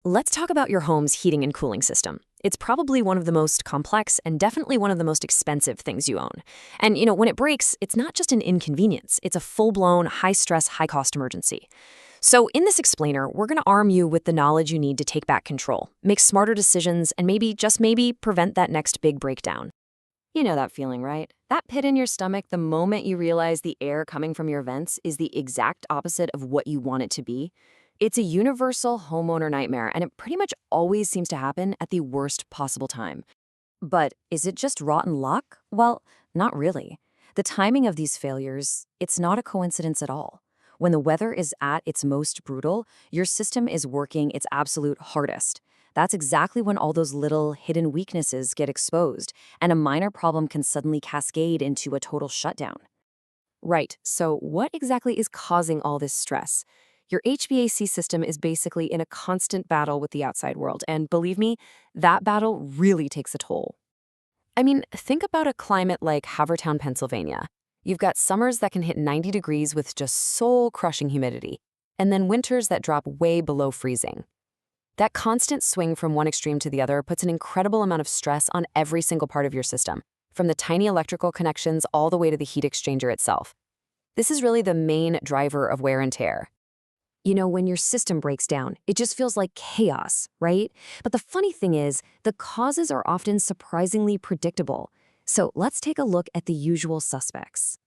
Let's talk about your home's heating and cooling system. It's probably one of the most complex and definitely one of the most expensive things you own. And, when it breaks, it's not just an inconvenience, it's a full-blown, high-stress, high-cost emergency. So in this explainer, we're going to arm you with the knowledge you need to take back control, make smarter decisions, and maybe, just maybe, prevent that next big breakdown. You know that feeling, right? That pit in your stomach the moment you realize the air coming from your vents is the exact opposite of what you want it to be. It's a universal homeowner nightmare, and it pretty much always seems to happen at the worst possible time. But is it just rotten luck? Well, not really. The timing of these failures, it's not a coincidence at all. When the weather is at its most brutal, your system is working its absolute hardest. That's exactly when all those little hidden weaknesses get exposed, and a minor problem can suddenly cascade into a total shutdown. Right, so what exactly is causing all this stress? Your HVAC system is basically in a constant battle with the outside world, and believe me, that battle really takes a toll. I mean, think about a climate like Havertown, Pennsylvania. You've got summers that can hit 90 degrees with just soul-crushing humidity, and then winters that drop way below freezing. That constant swing from one extreme to the other puts an incredible amount of stress on every single part of your system, from the tiny electrical connections all the way to the heat exchanger itself. This is really the main driver of wear and tear. When your system breaks down, it just feels like chaos, right? But the funny thing is, the causes are often surprisingly predictable. So let's take a look at the usual suspects.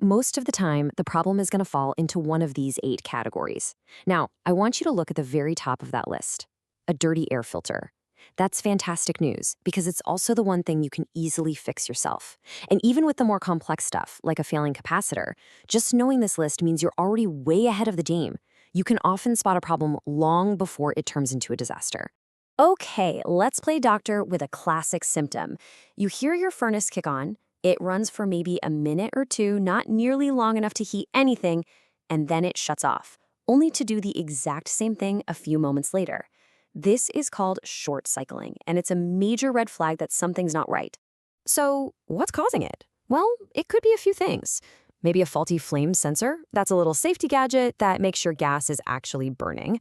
Most of the time, the problem is going to fall into one of these 8 categories. Now, I want you to look at the very top of that list. A dirty air filter. That's fantastic news, because it's also the one thing you can easily fix yourself. And even with the more complex stuff, like a failing capacitor, just knowing this list means you're already way ahead of the game. You can often spot a problem long before it turns into a disaster. Okay, let's play doctor with a classic symptom. You hear your furnace kick on, it runs for maybe a minute or two, not nearly long enough to heat anything, and then it shuts off, only to do the exact same thing a few moments later. This is called short cycling, and it's a major red flag that something's not right. So, what's causing it? Well, it could be a few things. Maybe a faulty flame sensor. That's a little safety gadget that makes sure gas is actually burning.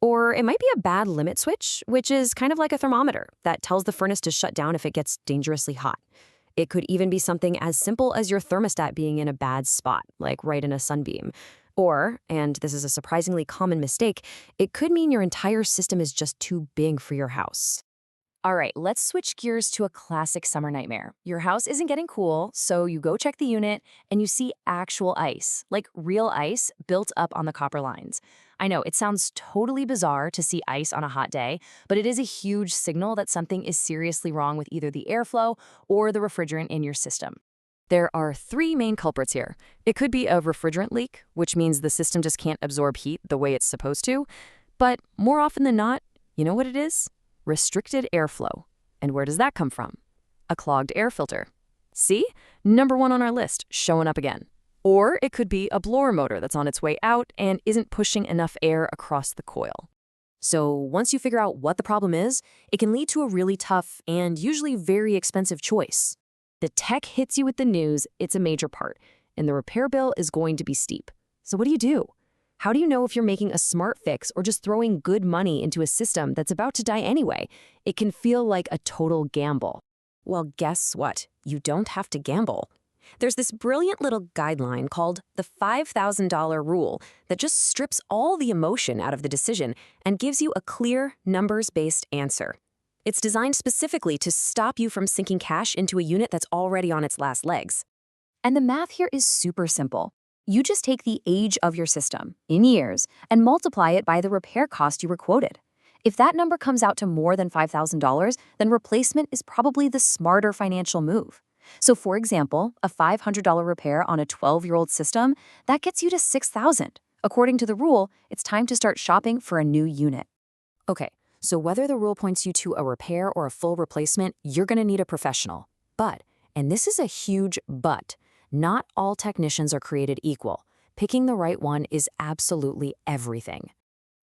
Or it might be a bad limit switch, which is kind of like a thermometer that tells the furnace to shut down if it gets dangerously hot. It could even be something as simple as your thermostat being in a bad spot, like right in a sunbeam. Or, and this is a surprisingly common mistake, it could mean your entire system is just too big for your house. All right, let's switch gears to a classic summer nightmare. Your house isn't getting cool, so you go check the unit and you see actual ice, like real ice, built up on the copper lines. I know, it sounds totally bizarre to see ice on a hot day, but it is a huge signal that something is seriously wrong with either the airflow or the refrigerant in your system. There are 3 main culprits here. It could be a refrigerant leak, which means the system just can't absorb heat the way it's supposed to. But more often than not, you know what it is? Restricted airflow. And where does that come from? A clogged air filter. See? Number 1 on our list, showing up again. Or it could be a blower motor that's on its way out and isn't pushing enough air across the coil. So once you figure out what the problem is, it can lead to a really tough and usually very expensive choice. The tech hits you with the news, it's a major part, and the repair bill is going to be steep. So what do? How do you know if you're making a smart fix or just throwing good money into a system that's about to die anyway? It can feel like a total gamble. Well, guess what? You don't have to gamble. There's this brilliant little guideline called the $5,000 rule that just strips all the emotion out of the decision and gives you a clear, numbers-based answer. It's designed specifically to stop you from sinking cash into a unit that's already on its last legs. And the math here is super simple. You just take the age of your system, in years, and multiply it by the repair cost you were quoted. If that number comes out to more than $5,000, then replacement is probably the smarter financial move. So for example, a $500 repair on a 12-year-old system, that gets you to $6,000. According to the rule, it's time to start shopping for a new unit. Okay, so whether the rule points you to a repair or a full replacement, you're going to need a professional. But, and this is a huge but, not all technicians are created equal. Picking the right one is absolutely everything.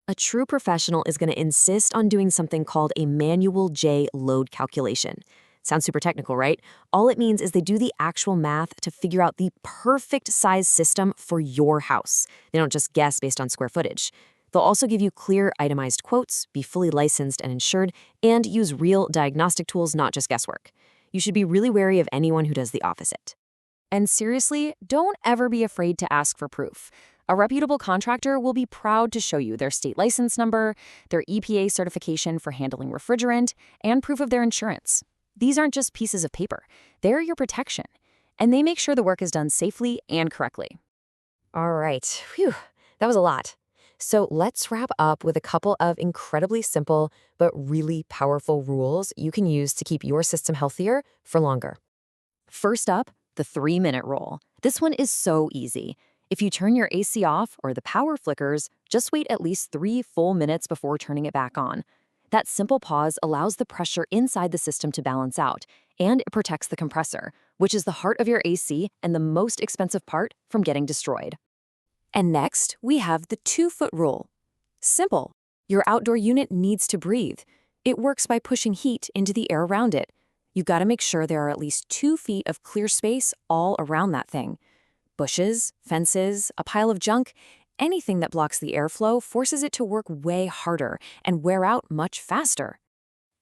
A true professional is going to insist on doing something called a manual J load calculation. Sounds super technical, right? All it means is they do the actual math to figure out the perfect size system for your house. They don't just guess based on square footage. They'll also give you clear, itemized quotes, be fully licensed and insured, and use real diagnostic tools, not just guesswork. You should be really wary of anyone who does the opposite. And seriously, don't ever be afraid to ask for proof. A reputable contractor will be proud to show you their state license number, their EPA certification for handling refrigerant, and proof of their insurance. These aren't just pieces of paper. They're your protection. And they make sure the work is done safely and correctly. All right. Phew. That was a lot. So let's wrap up with a couple of incredibly simple but really powerful rules you can use to keep your system healthier for longer. First up, the 3-minute rule. This one is so easy. If you turn your AC off or the power flickers, just wait at least 3 full minutes before turning it back on. That simple pause allows the pressure inside the system to balance out, and it protects the compressor, which is the heart of your AC and the most expensive part from getting destroyed. And next, we have the 2-foot rule. Simple. Your outdoor unit needs to breathe. It works by pushing heat into the air around it. You've got to make sure there are at least 2 feet of clear space all around that thing. Bushes, fences, a pile of junk, anything that blocks the airflow forces it to work way harder and wear out much faster.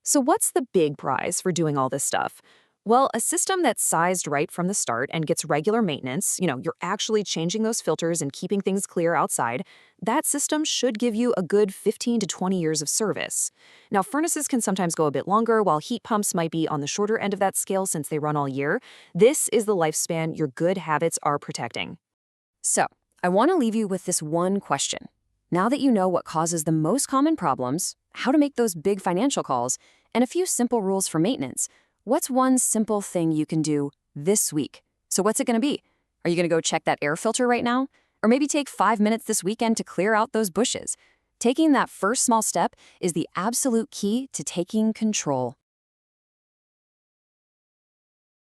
So what's the big prize for doing all this stuff? Well, a system that's sized right from the start and gets regular maintenance, you're actually changing those filters and keeping things clear outside, that system should give you a good 15 to 20 years of service. Now, furnaces can sometimes go a bit longer, while heat pumps might be on the shorter end of that scale since they run all year. This is the lifespan your good habits are protecting. So, I want to leave you with this one question. Now that you know what causes the most common problems, how to make those big financial calls, and a few simple rules for maintenance, what's one simple thing you can do this week? So what's it going to be? Are you going to go check that air filter right now? Or maybe take 5 minutes this weekend to clear out those bushes? Taking that first small step is the absolute key to taking control.